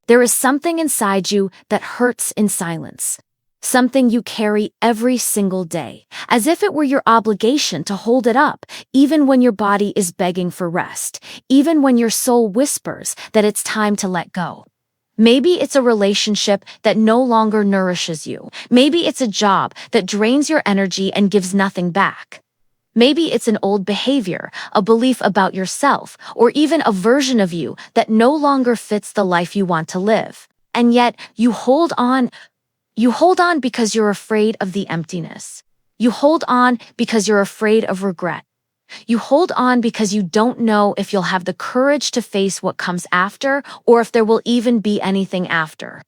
There is something inside you that hurts in silence. Something you carry every single day, as if it were your obligation to hold it up, even when your body is begging for rest, even when your soul whispers that it's time to let go. Maybe it's a relationship that no longer nourishes you. Maybe it's a job that drains your energy and gives nothing back. Maybe it's an old behavior, a belief about yourself, or even a version of you that no longer fits the life you want to live. And yet, you hold on. You hold on because you're afraid of the emptiness. You hold on because you're afraid of regret. You hold on because you don't know if you'll have the courage to face what comes after, or if there will even be anything after.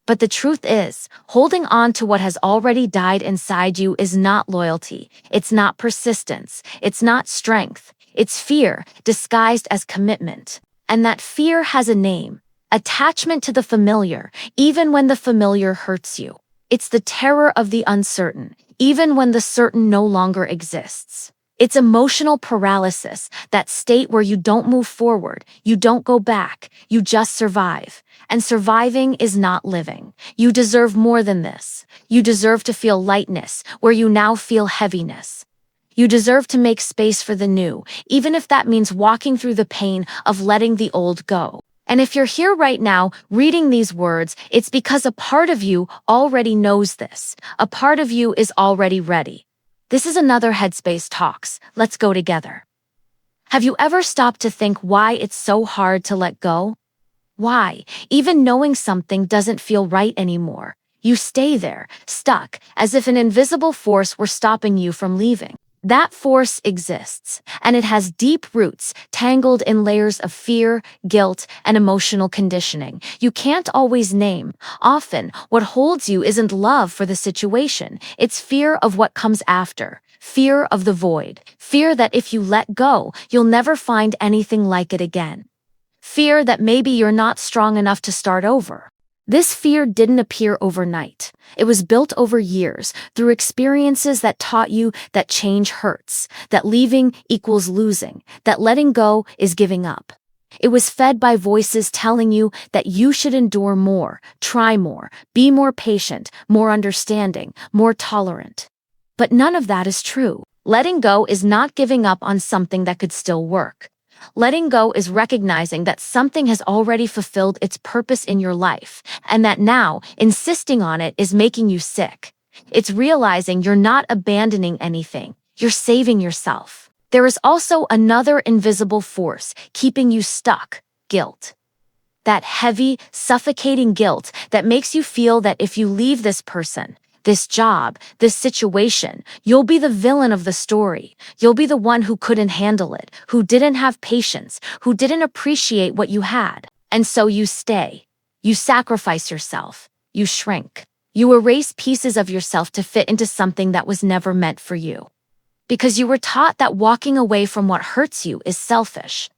But the truth is, holding on to what has already died inside you is not loyalty. It's not persistence. It's not strength. It's fear, disguised as commitment. And that fear has a name: attachment to the familiar, even when the familiar hurts you. It's the terror of the uncertain, even when the certain no longer exists. It's emotional paralysis, that state where you don't move forward, you don't go back, you just survive. And surviving is not living. You deserve more than this. You deserve to feel lightness, where you now feel heaviness. You deserve to make space for the new, even if that means walking through the pain of letting the old go. And if you're here right now reading these words, it's because a part of you already knows this. A part of you is already ready. This is another Headspace Talks. Let's go together. Have you ever stopped to think why it's so hard to let go? Why, even knowing something doesn't feel right anymore, you stay there, stuck, as if an invisible force were stopping you from leaving. That force exists, and it has deep roots, tangled in layers of fear, guilt, and emotional conditioning you can't always name. Often, what holds you isn't love for the situation, it's fear of what comes after, fear of the void, fear that if you let go, you'll never find anything like it again. Fear that maybe you're not strong enough to start over. This fear didn't appear overnight. It was built over years, through experiences that taught you that change hurts, that leaving equals losing, that letting go is giving up. It was fed by voices telling you that you should endure more, try more, be more patient, more understanding, more tolerant. But none of that is true. Letting go is not giving up on something that could still work. Letting go is recognizing that something has already fulfilled its purpose in your life, and that now, insisting on it is making you sick. It's realizing you're not abandoning anything, you're saving yourself. There is also another invisible force keeping you stuck: guilt. That heavy, suffocating guilt that makes you feel that if you leave this person, this job, this situation, you'll be the villain of the story. You'll be the one who couldn't handle it, who didn't have patience, who didn't appreciate what you had. And so you stay. You sacrifice yourself. You shrink. You erase pieces of yourself to fit into something that was never meant for you. Because you were taught that walking away from what hurts you is selfish.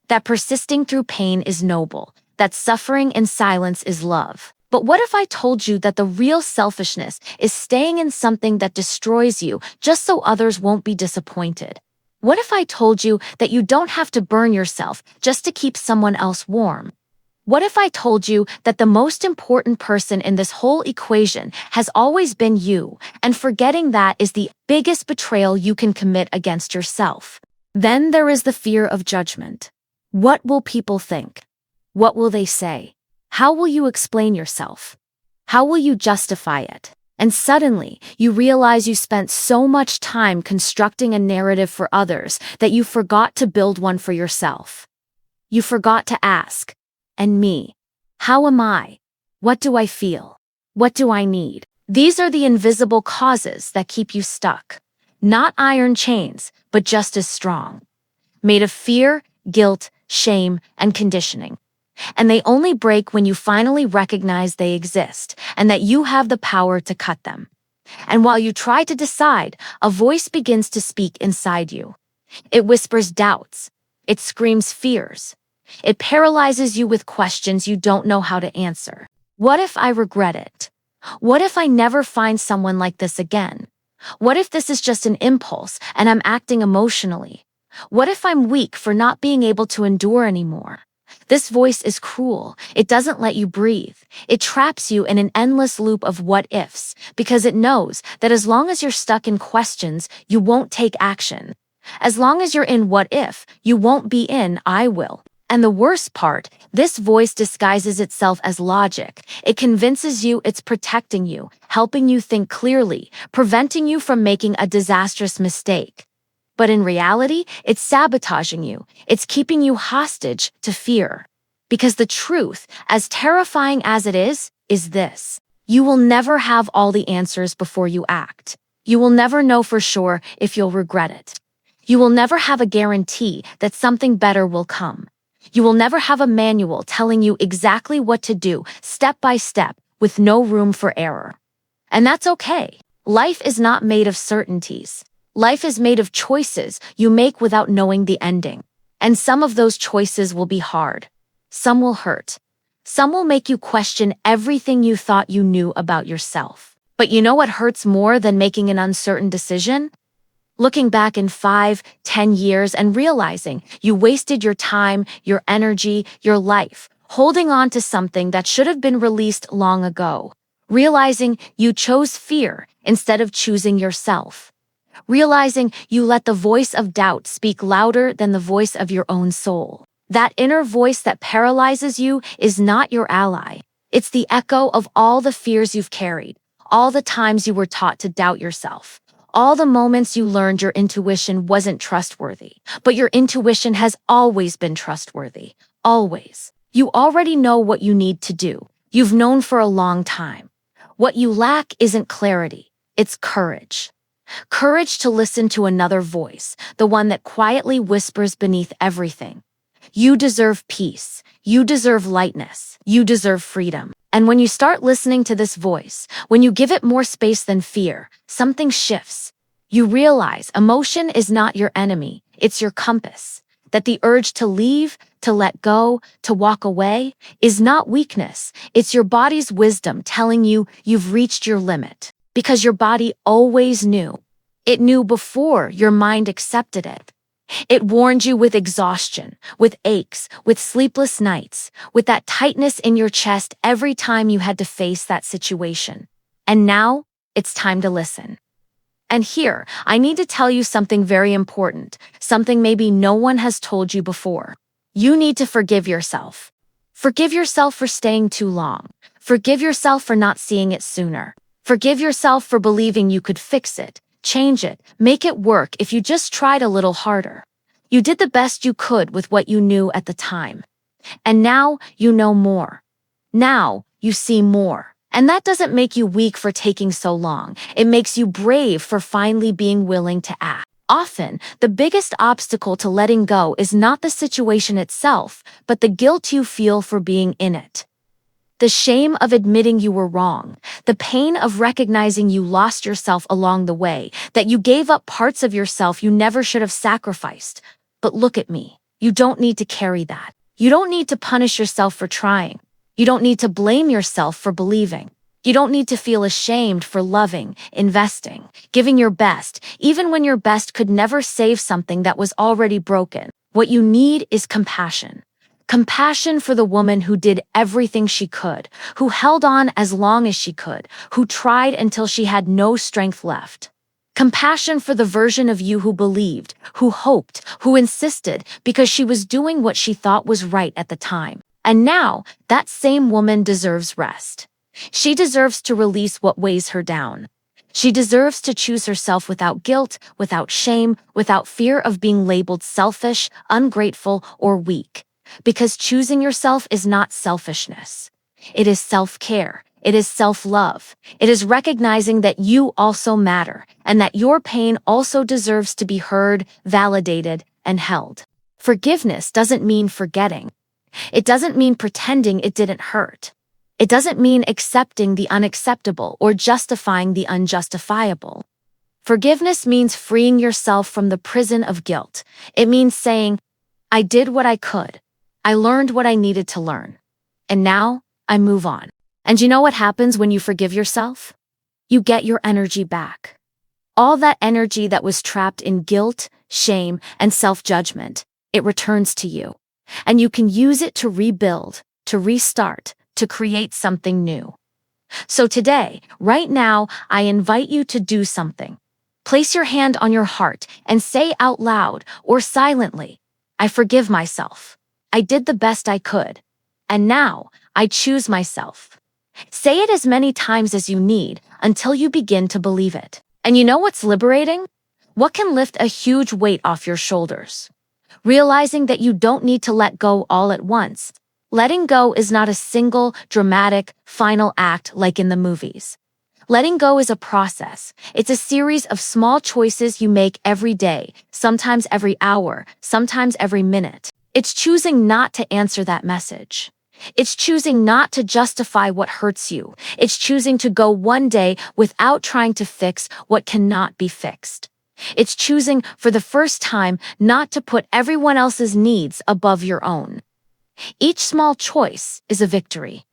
That persisting through pain is noble. That suffering in silence is love. But what if I told you that the real selfishness is staying in something that destroys you just so others won't be disappointed? What if I told you that you don't have to burn yourself just to keep someone else warm? What if I told you that the most important person in this whole equation has always been you, and forgetting that is the biggest betrayal you can commit against yourself? Then there is the fear of judgment. What will people think? What will they say? How will you explain yourself? How will you justify it? And suddenly, you realize you spent so much time constructing a narrative for others that you forgot to build one for yourself. You forgot to ask, and me? How am I? What do I feel? What do I need? These are the invisible causes that keep you stuck. Not iron chains, but just as strong. Made of fear, guilt, shame, and conditioning. And they only break when you finally recognize they exist and that you have the power to cut them. And while you try to decide, a voice begins to speak inside you. It whispers doubts. It screams fears. It paralyzes you with questions you don't know how to answer. What if I regret it? What if I never find someone like this again? What if this is just an impulse and I'm acting emotionally? What if I'm weak for not being able to endure anymore? This voice is cruel. It doesn't let you breathe. It traps you in an endless loop of what ifs, because it knows that as long as you're stuck in questions, you won't take action. As long as you're in what if, you won't be in I will. And the worst part, this voice disguises itself as logic. It convinces you it's protecting you, helping you think clearly, preventing you from making a disastrous mistake. But in reality, it's sabotaging you. It's keeping you hostage to fear. Because the truth, as terrifying as it is this. You will never have all the answers before you act. You will never know for sure if you'll regret it. You will never have a guarantee that something better will come. You will never have a manual telling you exactly what to do, step by step, with no room for error. And that's okay. Life is not made of certainties. Life is made of choices you make without knowing the ending. And some of those choices will be hard. Some will hurt. Some will make you question everything you thought you knew about yourself. But you know what hurts more than making an uncertain decision? Looking back in 5, 10 years and realizing you wasted your time, your energy, your life, holding on to something that should have been released long ago. Realizing you chose fear instead of choosing yourself. Realizing you let the voice of doubt speak louder than the voice of your own soul. That inner voice that paralyzes you is not your ally. It's the echo of all the fears you've carried, all the times you were taught to doubt yourself. All the moments you learned your intuition wasn't trustworthy, but your intuition has always been trustworthy. Always. You already know what you need to do. You've known for a long time. What you lack isn't clarity, it's courage. Courage to listen to another voice, the one that quietly whispers beneath everything. You deserve peace. You deserve lightness. You deserve freedom. And when you start listening to this voice, when you give it more space than fear, something shifts. You realize emotion is not your enemy, it's your compass. That the urge to leave, to let go, to walk away, is not weakness. It's your body's wisdom telling you you've reached your limit. Because your body always knew. It knew before your mind accepted it. It warned you with exhaustion, with aches, with sleepless nights, with that tightness in your chest every time you had to face that situation. And now, it's time to listen. And here, I need to tell you something very important, something maybe no one has told you before. You need to forgive yourself. Forgive yourself for staying too long. Forgive yourself for not seeing it sooner. Forgive yourself for believing you could fix it, change it, make it work if you just tried a little harder. You did the best you could with what you knew at the time. And now you know more. Now you see more. And that doesn't make you weak for taking so long. It makes you brave for finally being willing to act. Often, the biggest obstacle to letting go is not the situation itself, but the guilt you feel for being in it. The shame of admitting you were wrong, the pain of recognizing you lost yourself along the way, that you gave up parts of yourself you never should have sacrificed. But look at me. You don't need to carry that. You don't need to punish yourself for trying. You don't need to blame yourself for believing. You don't need to feel ashamed for loving, investing, giving your best, even when your best could never save something that was already broken. What you need is compassion. Compassion for the woman who did everything she could, who held on as long as she could, who tried until she had no strength left. Compassion for the version of you who believed, who hoped, who insisted because she was doing what she thought was right at the time. And now, that same woman deserves rest. She deserves to release what weighs her down. She deserves to choose herself without guilt, without shame, without fear of being labeled selfish, ungrateful, or weak. Because choosing yourself is not selfishness. It is self-care. It is self-love. It is recognizing that you also matter, and that your pain also deserves to be heard, validated, and held. Forgiveness doesn't mean forgetting. It doesn't mean pretending it didn't hurt. It doesn't mean accepting the unacceptable or justifying the unjustifiable. Forgiveness means freeing yourself from the prison of guilt. It means saying, I did what I could. I learned what I needed to learn. And now, I move on. And you know what happens when you forgive yourself? You get your energy back. All that energy that was trapped in guilt, shame, and self-judgment, it returns to you. and you can use it to rebuild, to restart, to create something new. So today, right now, I invite you to do something. Place your hand on your heart and say out loud or silently, I forgive myself. I did the best I could. And now, I choose myself. Say it as many times as you need until you begin to believe it. And you know what's liberating? What can lift a huge weight off your shoulders? Realizing that you don't need to let go all at once. Letting go is not a single, dramatic, final act like in the movies. Letting go is a process. It's a series of small choices you make every day, sometimes every hour, sometimes every minute. It's choosing not to answer that message. It's choosing not to justify what hurts you. It's choosing to go one day without trying to fix what cannot be fixed. It's choosing, for the first time, not to put everyone else's needs above your own. Each small choice is a victory.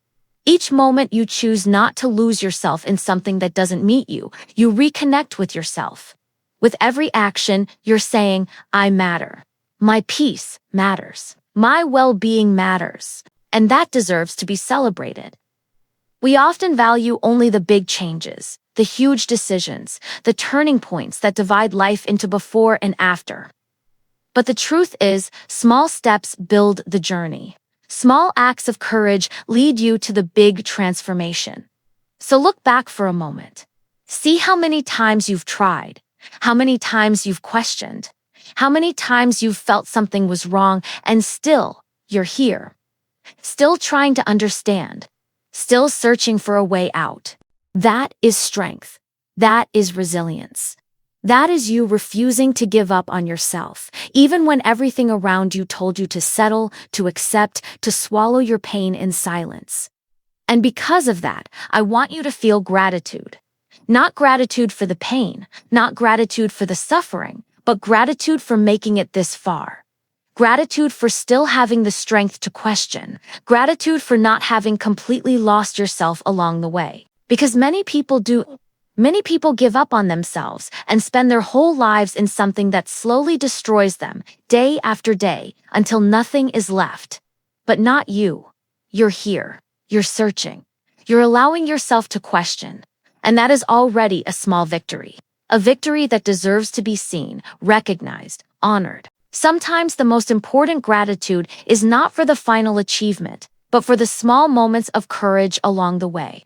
Each moment you choose not to lose yourself in something that doesn't meet you, you reconnect with yourself. With every action, you're saying, I matter. My peace matters. My well-being matters. And that deserves to be celebrated. We often value only the big changes, the huge decisions, the turning points that divide life into before and after. But the truth is, small steps build the journey. Small acts of courage lead you to the big transformation. So look back for a moment. See how many times you've tried, how many times you've questioned, how many times you've felt something was wrong, and still, you're here. Still trying to understand. Still searching for a way out. That is strength. That is resilience. That is you refusing to give up on yourself, even when everything around you told you to settle, to accept, to swallow your pain in silence. And because of that, I want you to feel gratitude. Not gratitude for the pain, not gratitude for the suffering, but gratitude for making it this far. Gratitude for still having the strength to question. Gratitude for not having completely lost yourself along the way. Because many people give up on themselves and spend their whole lives in something that slowly destroys them, day after day, until nothing is left. But not you. You're here. You're searching. You're allowing yourself to question. And that is already a small victory. A victory that deserves to be seen, recognized, honored. Sometimes the most important gratitude is not for the final achievement, but for the small moments of courage along the way.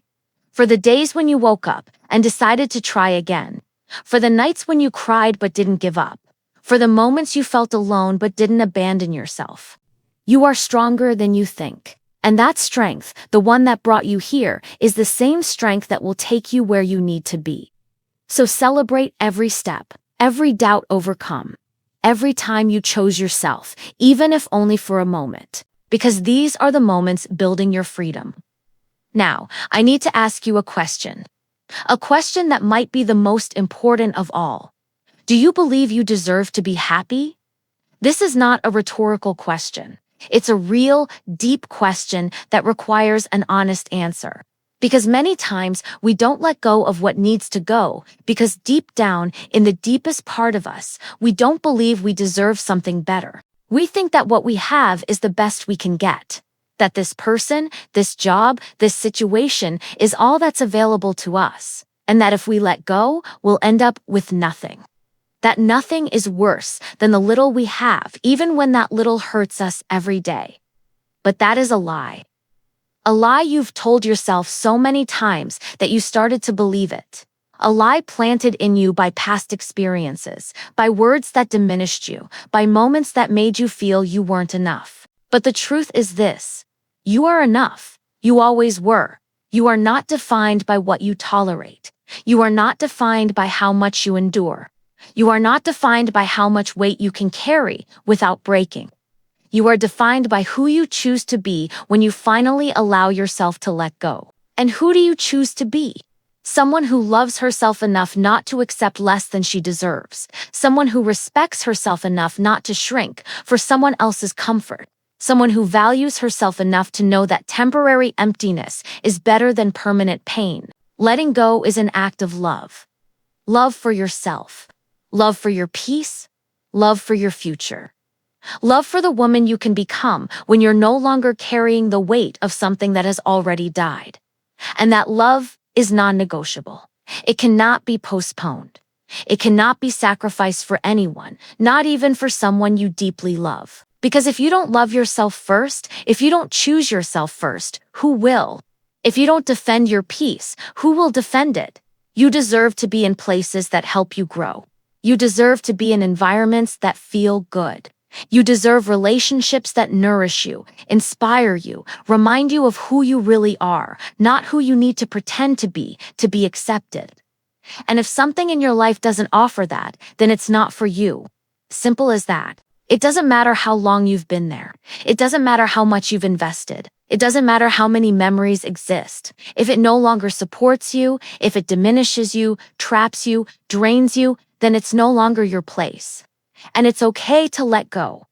For the days when you woke up and decided to try again. For the nights when you cried but didn't give up. For the moments you felt alone but didn't abandon yourself. You are stronger than you think. And that strength, the one that brought you here, is the same strength that will take you where you need to be. So celebrate every step, every doubt overcome. Every time you chose yourself, even if only for a moment, because these are the moments building your freedom. Now, I need to ask you a question that might be the most important of all. Do you believe you deserve to be happy? This is not a rhetorical question. It's a real, deep question that requires an honest answer. Because many times we don't let go of what needs to go because deep down, in the deepest part of us, we don't believe we deserve something better. We think that what we have is the best we can get. That this person, this job, this situation is all that's available to us. And that if we let go, we'll end up with nothing. That nothing is worse than the little we have, even when that little hurts us every day. But that is a lie. A lie you've told yourself so many times that you started to believe it. A lie planted in you by past experiences, by words that diminished you, by moments that made you feel you weren't enough. But the truth is this: you are enough. You always were. You are not defined by what you tolerate. You are not defined by how much you endure. You are not defined by how much weight you can carry without breaking. You are defined by who you choose to be when you finally allow yourself to let go. And who do you choose to be? Someone who loves herself enough not to accept less than she deserves. Someone who respects herself enough not to shrink for someone else's comfort. Someone who values herself enough to know that temporary emptiness is better than permanent pain. Letting go is an act of love. Love for yourself. Love for your peace. Love for your future. Love for the woman you can become when you're no longer carrying the weight of something that has already died. And that love is non-negotiable. It cannot be postponed. It cannot be sacrificed for anyone, not even for someone you deeply love. Because if you don't love yourself first, if you don't choose yourself first, who will? If you don't defend your peace, who will defend it? You deserve to be in places that help you grow. You deserve to be in environments that feel good. You deserve relationships that nourish you, inspire you, remind you of who you really are, not who you need to pretend to be accepted. And if something in your life doesn't offer that, then it's not for you. Simple as that. It doesn't matter how long you've been there. It doesn't matter how much you've invested. It doesn't matter how many memories exist. If it no longer supports you, if it diminishes you, traps you, drains you, then it's no longer your place. And it's okay to let go.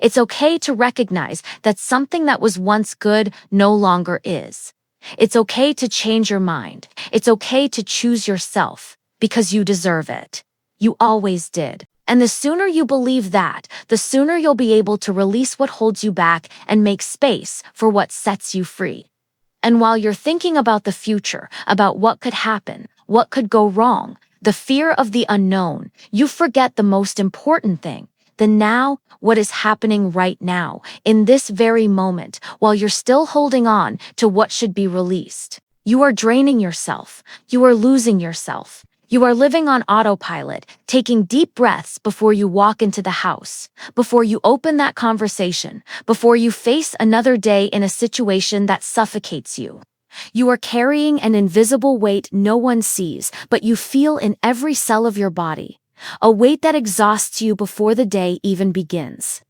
It's okay to recognize that something that was once good no longer is. It's okay to change your mind. It's okay to choose yourself because you deserve it. You always did. And the sooner you believe that, the sooner you'll be able to release what holds you back and make space for what sets you free. And while you're thinking about the future, about what could happen, what could go wrong, the fear of the unknown, you forget the most important thing, the now, what is happening right now, in this very moment, while you're still holding on to what should be released. You are draining yourself. You are losing yourself. You are living on autopilot, taking deep breaths before you walk into the house, before you open that conversation, before you face another day in a situation that suffocates you. You are carrying an invisible weight no one sees, but you feel in every cell of your body. A weight that exhausts you before the day even begins.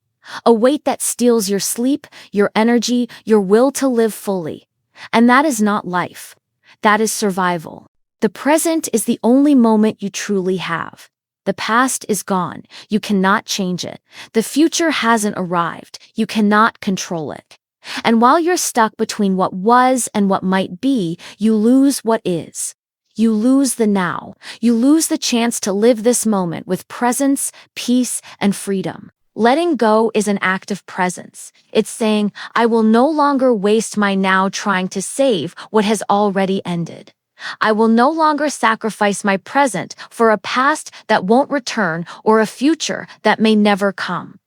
A weight that steals your sleep, your energy, your will to live fully. And that is not life. That is survival. The present is the only moment you truly have. The past is gone. You cannot change it. The future hasn't arrived. You cannot control it. And while you're stuck between what was and what might be, you lose what is. You lose the now. You lose the chance to live this moment with presence, peace, and freedom. Letting go is an act of presence. It's saying, I will no longer waste my now trying to save what has already ended. I will no longer sacrifice my present for a past that won't return or a future that may never come.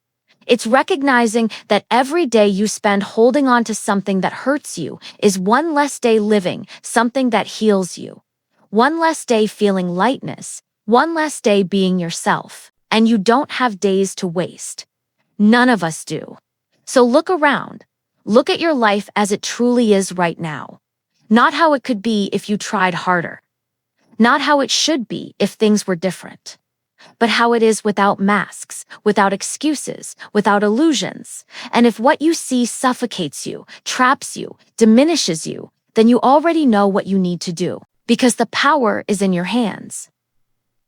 It's recognizing that every day you spend holding on to something that hurts you is one less day living something that heals you. One less day feeling lightness, one less day being yourself, and you don't have days to waste. None of us do. So look around. Look at your life as it truly is right now. Not how it could be if you tried harder. Not how it should be if things were different. But how it is without masks, without excuses, without illusions. And if what you see suffocates you, traps you, diminishes you, then you already know what you need to do. Because the power is in your hands.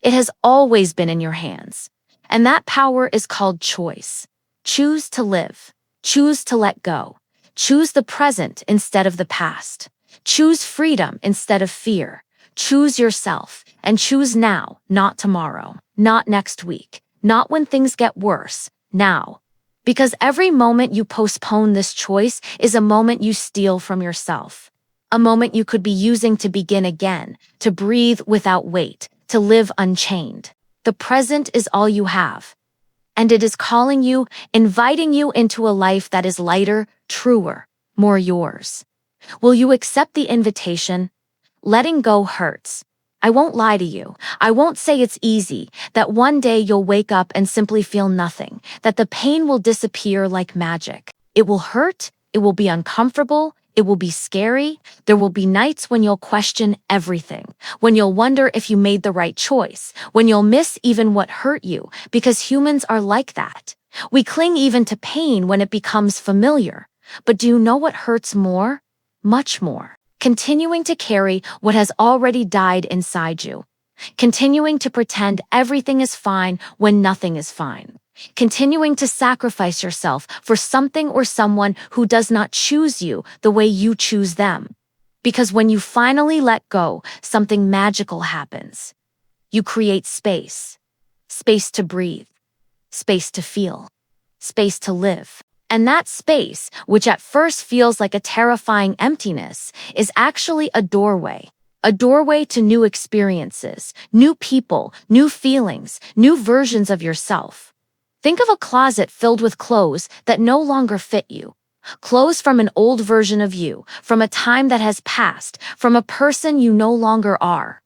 It has always been in your hands. And that power is called choice. Choose to live. Choose to let go. Choose the present instead of the past. Choose freedom instead of fear. Choose yourself, and choose now, not tomorrow, not next week, not when things get worse, now. Because every moment you postpone this choice is a moment you steal from yourself. A moment you could be using to begin again, to breathe without weight, to live unchained. The present is all you have. And it is calling you, inviting you into a life that is lighter, truer, more yours. Will you accept the invitation? Letting go hurts. I won't lie to you. I won't say it's easy, that one day you'll wake up and simply feel nothing, that the pain will disappear like magic. It will hurt, it will be uncomfortable, it will be scary. There will be nights when you'll question everything, when you'll wonder if you made the right choice, when you'll miss even what hurt you, because humans are like that. We cling even to pain when it becomes familiar. But do you know what hurts more? Much more. Continuing to carry what has already died inside you. Continuing to pretend everything is fine when nothing is fine. Continuing to sacrifice yourself for something or someone who does not choose you the way you choose them. Because when you finally let go, something magical happens. You create space. Space to breathe. Space to feel. space to live. And that space, which at first feels like a terrifying emptiness, is actually a doorway. A doorway to new experiences, new people, new feelings, new versions of yourself. Think of a closet filled with clothes that no longer fit you. Clothes from an old version of you, from a time that has passed, from a person you no longer are.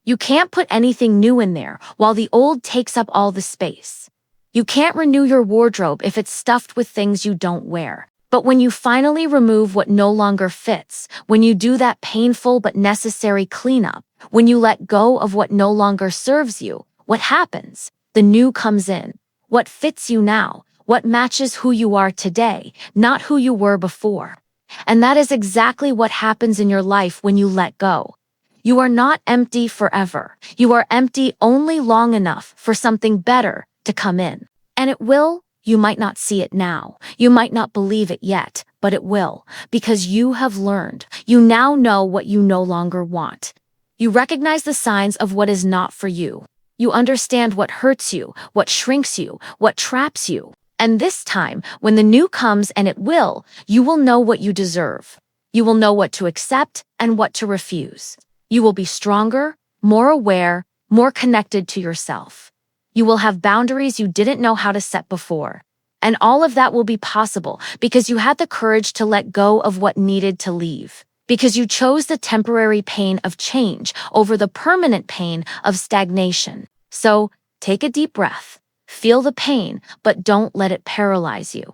You can't put anything new in there while the old takes up all the space. You can't renew your wardrobe if it's stuffed with things you don't wear. But when you finally remove what no longer fits, when you do that painful but necessary cleanup, when you let go of what no longer serves you, what happens? The new comes in. What fits you now? What matches who you are today, not who you were before. And that is exactly what happens in your life when you let go. You are not empty forever. You are empty only long enough for something better to come in. And it will. You might not see it now. You might not believe it yet, but it will, because you have learned. You now know what you no longer want. You recognize the signs of what is not for you. You understand what hurts you, what shrinks you, what traps you. And this time, when the new comes, and it will, you will know what you deserve. You will know what to accept and what to refuse. You will be stronger, more aware, more connected to yourself. You will have boundaries you didn't know how to set before. And all of that will be possible because you had the courage to let go of what needed to leave. Because you chose the temporary pain of change over the permanent pain of stagnation. So, take a deep breath. Feel the pain, but don't let it paralyze you.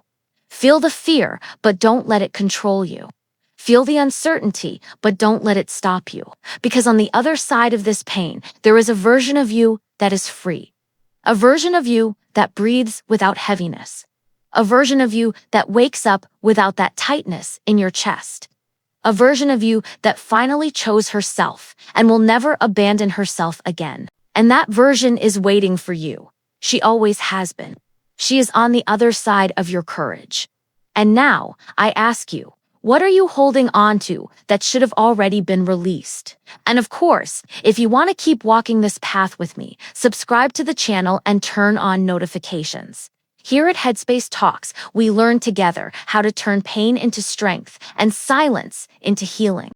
Feel the fear, but don't let it control you. Feel the uncertainty, but don't let it stop you. Because on the other side of this pain, there is a version of you that is free. A version of you that breathes without heaviness. A version of you that wakes up without that tightness in your chest. A version of you that finally chose herself and will never abandon herself again. And that version is waiting for you. She always has been. She is on the other side of your courage. And now, I ask you, what are you holding on to that should have already been released? And of course, if you want to keep walking this path with me, subscribe to the channel and turn on notifications. Here at Headspace Talks, we learn together how to turn pain into strength and silence into healing.